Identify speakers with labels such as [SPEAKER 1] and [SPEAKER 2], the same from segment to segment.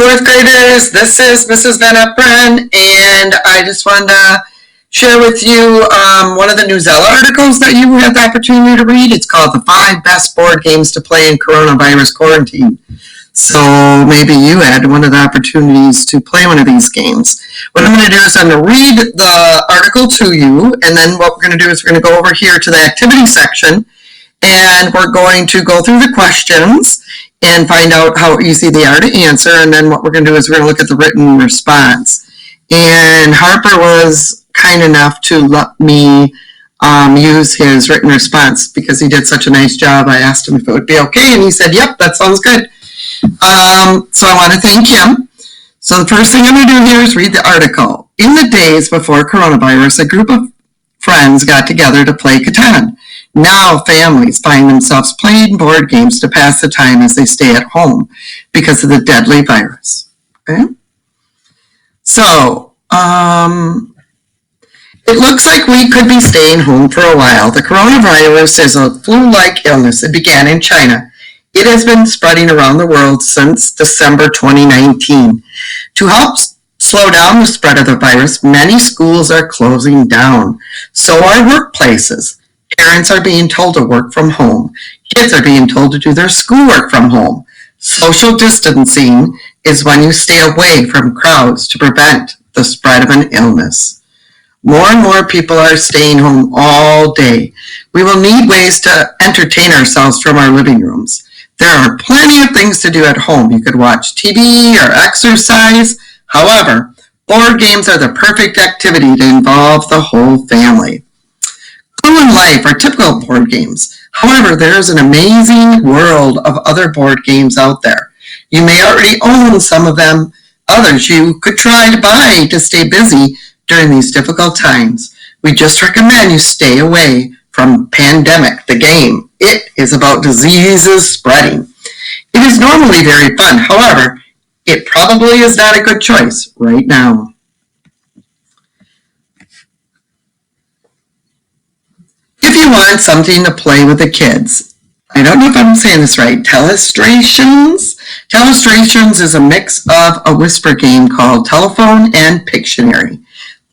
[SPEAKER 1] fourth graders, this is Mrs. Van Eperen, and I just wanted to share with you one of the Newsella articles that you had the opportunity to read. It's called The 5 Best Board Games to Play in Coronavirus Quarantine. So maybe you had one of the opportunities to play one of these games. What I'm going to do is I'm going to read the article to you, and then what we're going to do is we're going to go over here to the activity section, and we're going to go through the questions and find out how easy they are to answer. And then what we're going to do is we're going to look at the written response. And Harper was kind enough to let me use his written response because he did such a nice job. I asked him if it would be okay, and he said, yep, that sounds good. So I want to thank him. So the first thing I'm going to do here is read the article. In the days before coronavirus, a group of friends got together to play Catan. Now families find themselves playing board games to pass the time as they stay at home because of the deadly virus. Okay? So, it looks like we could be staying home for a while. The coronavirus is a flu-like illness. It began in China. It has been spreading around the world since December 2019. To help slow down the spread of the virus, many schools are closing down. So are workplaces. Parents are being told to work from home. Kids are being told to do their schoolwork from home. Social distancing is when you stay away from crowds to prevent the spread of an illness. More and more people are staying home all day. We will need ways to entertain ourselves from our living rooms. There are plenty of things to do at home. You could watch TV or exercise. However, board games are the perfect activity to involve the whole family. Clue and Life are typical board games. However, there is an amazing world of other board games out there. You may already own some of them. Others you could try to buy to stay busy during these difficult times. We just recommend you stay away from Pandemic, the game. It is about diseases spreading. It is normally very fun. However, it probably is not a good choice right now. If you want something to play with the kids, I don't know if I'm saying this right, Telestrations? Telestrations is a mix of a whisper game called Telephone and Pictionary.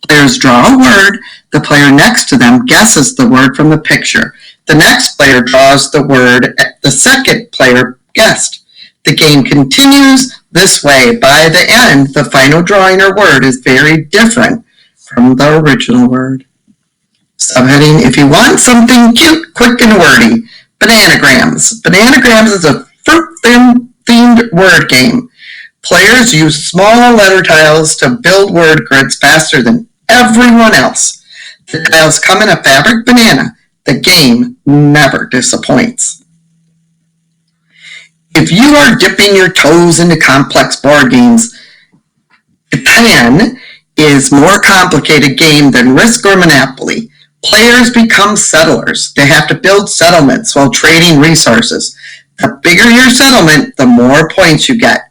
[SPEAKER 1] Players draw a word, the player next to them guesses the word from the picture. The next player draws the word the second player guessed. The game continues this way. By the end, the final drawing or word is very different from the original word. Subheading, if you want something cute, quick, and wordy, Bananagrams. Bananagrams is a fruit-themed word game. Players use small letter tiles to build word grids faster than everyone else. The tiles come in a fabric banana. The game never disappoints. If you are dipping your toes into complex board games, Catan is a more complicated game than Risk or Monopoly. Players become settlers. They have to build settlements while trading resources. The bigger your settlement, the more points you get.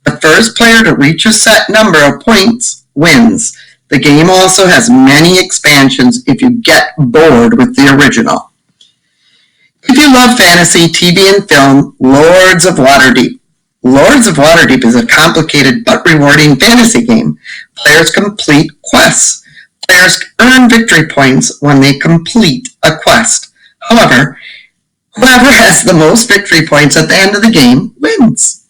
[SPEAKER 1] The first player to reach a set number of points wins. The game also has many expansions if you get bored with the original. If you love fantasy, TV, and film, Lords of Waterdeep. Lords of Waterdeep is a complicated but rewarding fantasy game. Players complete quests. Players earn victory points when they complete a quest. However, whoever has the most victory points at the end of the game wins.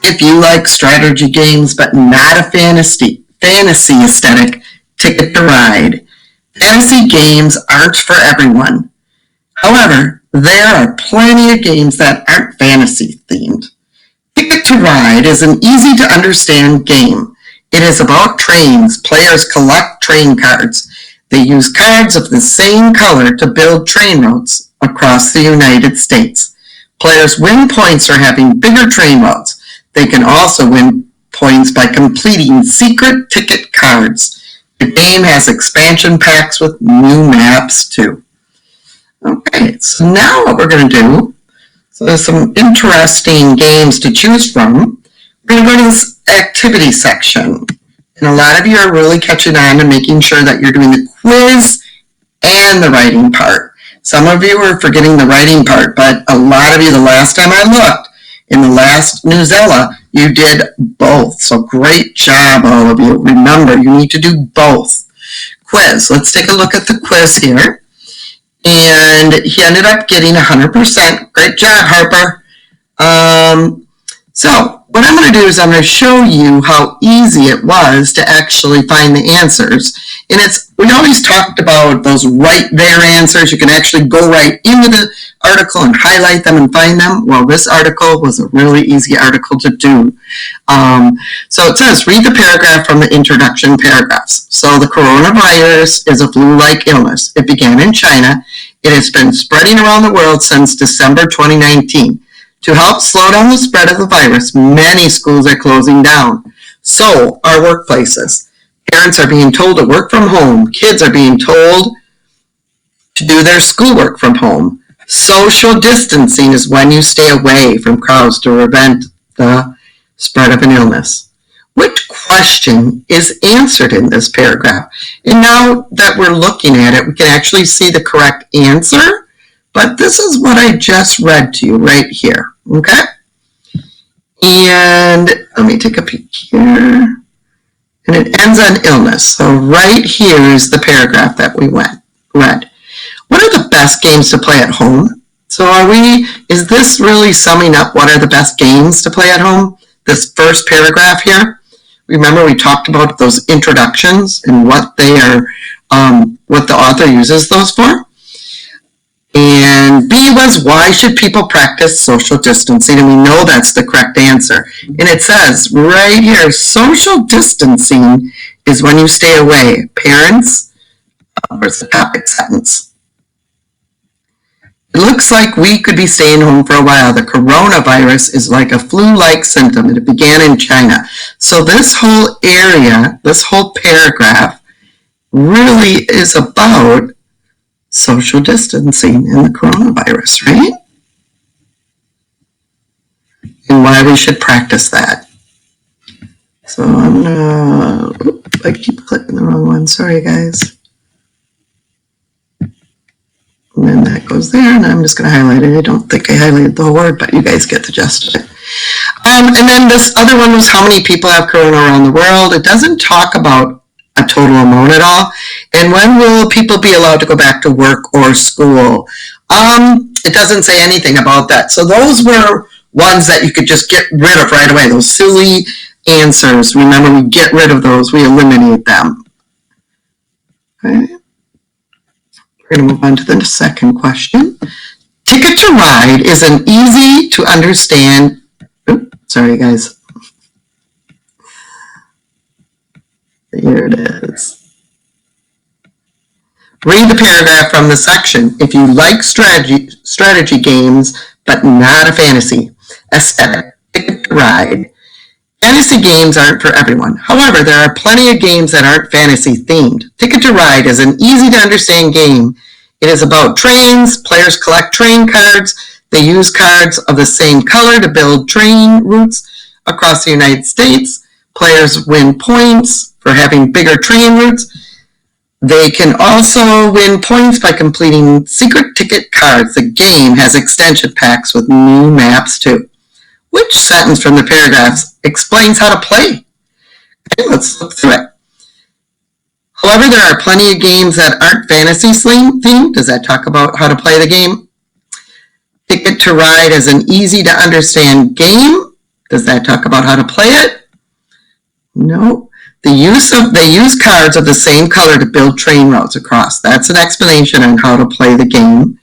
[SPEAKER 1] If you like strategy games but not a fantasy aesthetic, Ticket to Ride. Fantasy games aren't for everyone. However, there are plenty of games that aren't fantasy themed. Ticket to Ride is an easy to understand game. It is about trains. Players collect train cards. They use cards of the same color to build train routes across the United States. Players win points for having bigger train routes. They can also win points by completing secret ticket cards. The game has expansion packs with new maps too. Okay, so now what we're going to do, so there's some interesting games to choose from. We're going to go to this activity section. And a lot of you are really catching on and making sure that you're doing the quiz and the writing part. Some of you are forgetting the writing part, but a lot of you, the last time I looked, in the last Newsella, You did both. So great job, all of you. Remember, you need to do both. Quiz. Let's take a look at the quiz here. And he ended up getting 100%. Great job, Harper. So what I'm going to do is I'm going to show you how easy it was to actually find the answers. And we always talked about those right there answers. You can actually go right into the article and highlight them and find them. Well, this article was a really easy article to do. So it says, read the paragraph from the introduction paragraphs. So the coronavirus is a flu-like illness. It began in China. It has been spreading around the world since December 2019. To help slow down the spread of the virus, many schools are closing down. So are workplaces. Parents are being told to work from home. Kids are being told to do their schoolwork from home. Social distancing is when you stay away from crowds to prevent the spread of an illness. Which question is answered in this paragraph? And now that we're looking at it, we can actually see the correct answer. But this is what I just read to you right here, okay? And let me take a peek here. And it ends on illness. So right here is the paragraph that we read. What are the best games to play at home? So is this really summing up what are the best games to play at home? This first paragraph here. Remember we talked about those introductions and what they are, what the author uses those for? And B was, why should people practice social distancing? And we know that's the correct answer. And it says right here, social distancing is when you stay away. Parents, where's the topic sentence? It looks like we could be staying home for a while. The coronavirus is like a flu-like symptom, and it began in China. So this whole area, this whole paragraph really is about social distancing and the coronavirus, right? And why we should practice that. So I'm gonna, I keep clicking the wrong one, sorry guys. And then that goes there, and I'm just gonna highlight it. I don't think I highlighted the whole word, but you guys get the gist of it. And then this other one was how many people have corona around the world. It doesn't talk about a total amount at all. And when will people be allowed to go back to work or school? It doesn't say anything about that. So those were ones that you could just get rid of right away. Those silly answers. Remember, we get rid of those. We eliminate them. Okay. We're going to move on to the second question. Ticket to Ride is an easy to understand. Oops, sorry, guys. Here it is. Read the paragraph from the section. If you like strategy games, but not a fantasy, aesthetic, Ticket to Ride. Fantasy games aren't for everyone. However, there are plenty of games that aren't fantasy themed. Ticket to Ride is an easy to understand game. It is about trains. Players collect train cards. They use cards of the same color to build train routes across the United States. Players win points for having bigger train routes. They can also win points by completing secret ticket cards. The game has extension packs with new maps too. Which sentence from the paragraphs explains how to play? Okay, let's look through it. However, there are plenty of games that aren't fantasy themed. Does that talk about how to play the game? Ticket to Ride is an easy to understand game. Does that talk about how to play it? No. They use cards of the same color to build train routes across. That's an explanation on how to play the game.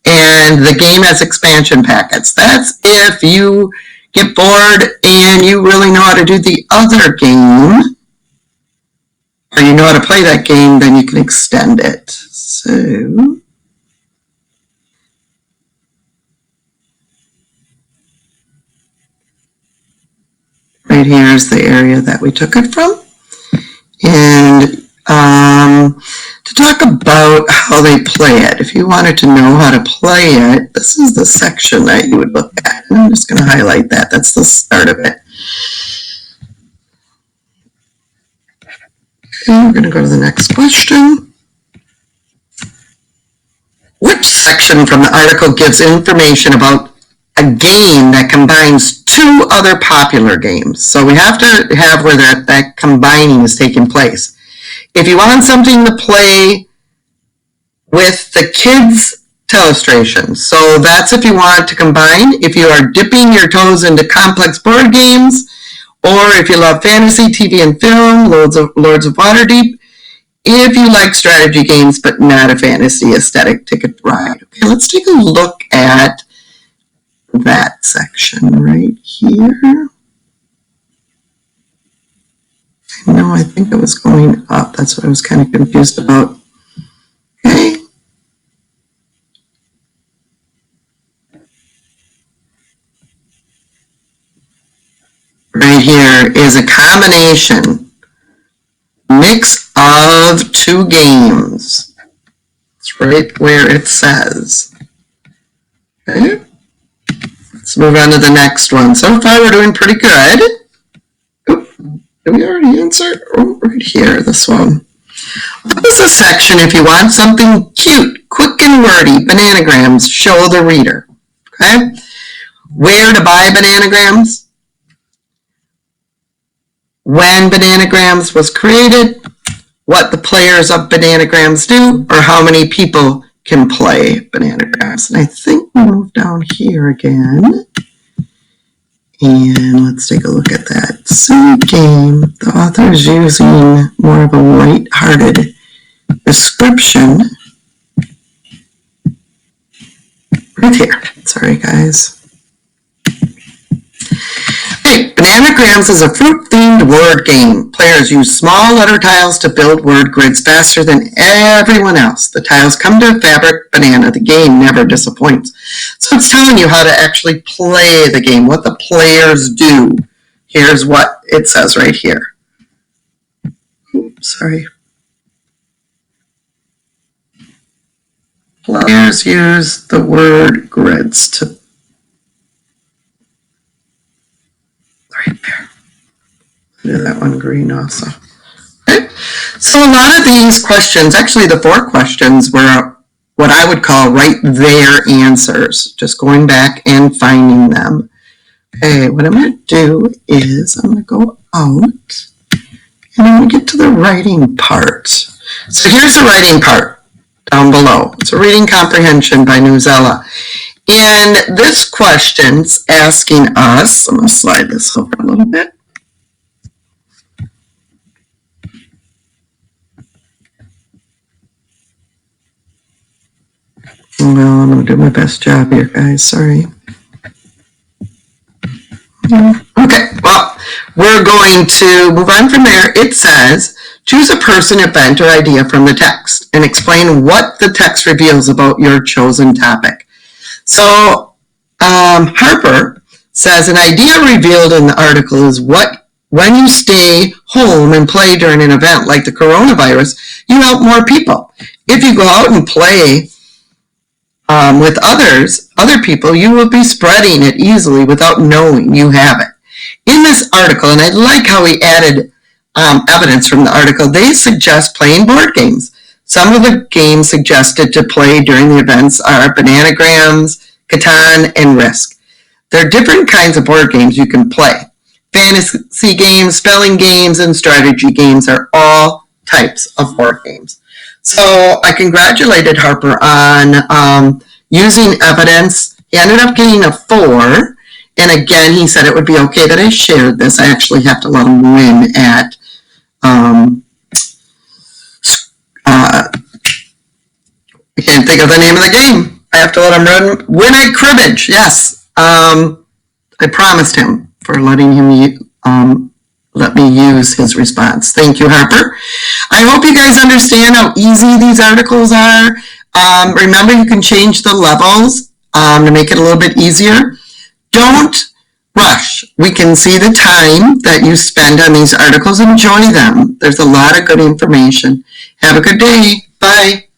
[SPEAKER 1] And the game has expansion packets. That's if you get bored and you really know how to do the other game, or you know how to play that game, then you can extend it. So right here is the area that we took it from. And to talk about how they play it, if you wanted to know how to play it, this is the section that you would look at. And I'm just going to highlight that. That's the start of it. Okay, we're going to go to the next question. Which section from the article gives information about a game that combines two other popular games. So we have to have where that combining is taking place. If you want something to play with the kids' Telestration, so that's if you want to combine, if you are dipping your toes into complex board games, or if you love fantasy, TV, and film, Lords of Waterdeep, if you like strategy games but not a fantasy aesthetic ticket ride. Okay, let's take a look at that section right here. No, I think it was going up. That's what I was kind of confused about. Okay. Right here is a combination mix of two games. It's right where it says. Okay. Let's move on to the next one. So far we're doing pretty good. Oop, did we already answer? Oh, right here, this one. What is the section if you want something cute, quick and wordy, bananagrams, show the reader? Okay. Where to buy bananagrams? When Bananagrams was created, what the players of Bananagrams do, or how many people can play Bananagrams. And I think we move down here again. And let's take a look at that. Silly game. The author is using more of a light-hearted description. Right here. Sorry, guys. Hey, Bananagrams is a fruit-themed word game. Players use small letter tiles to build word grids faster than everyone else. The tiles come to a fabric banana. The game never disappoints. So it's telling you how to actually play the game, what the players do. Here's what it says right here. Oops, sorry. Players use the word grids to right there. Do that one green also. Okay. So a lot of these questions, actually the 4 questions, were what I would call right there answers. Just going back and finding them. Okay, what I'm going to do is I'm going to go out and I'm going to get to the writing part. So here's the writing part down below. It's a reading comprehension by Newsella. And this question's asking us, I'm going to slide this over a little bit. Well, I'm going to do my best job here, guys. Sorry. Okay, well, we're going to move on from there. It says, choose a person, event, or idea from the text and explain what the text reveals about your chosen topic. So Harper says an idea revealed in the article is when you stay home and play during an event like the coronavirus, you help more people. If you go out and play with other people, you will be spreading it easily without knowing you have it. In this article, and I like how he added evidence from the article, they suggest playing board games. Some of the games suggested to play during the events are Bananagrams, Catan, and Risk. There are different kinds of board games you can play. Fantasy games, spelling games, and strategy games are all types of board games. So I congratulated Harper on using evidence. He ended up getting a 4. And again, he said it would be okay that I shared this. I actually have to let him win at I can't think of the name of the game. I have to let him win at cribbage. Yes. I promised him for letting him let me use his response. Thank you, Harper. I hope you guys understand how easy these articles are. Remember, you can change the levels to make it a little bit easier. Don't rush. We can see the time that you spend on these articles. Enjoy them. There's a lot of good information. Have a good day. Bye.